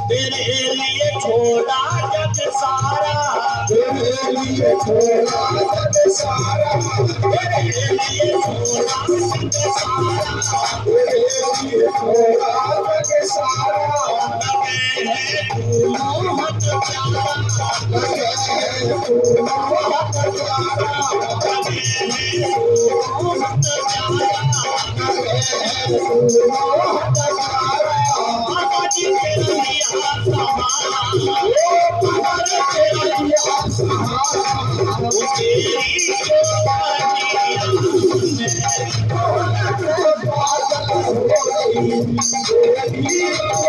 तेरे लिए छोड़ा जग सारा, तेरे लिए छोड़ा जग सारा, तेरे लिए छोड़ा जग सारा, तेरे लिए छोड़ा जग सारा। लगे है तू मोहब्बत प्यारा, लगे है तू मोहब्बत प्यारा, लगे है तू मोहब्बत प्यारा, लगे है तू मोहब्बत प्यारा। बाबा जी तेरा लिया सहारा, बाबा जी तेरा लिया सहारा, तेरी कुर्बानियां में मोहब्बत पागल हो गई, तेरी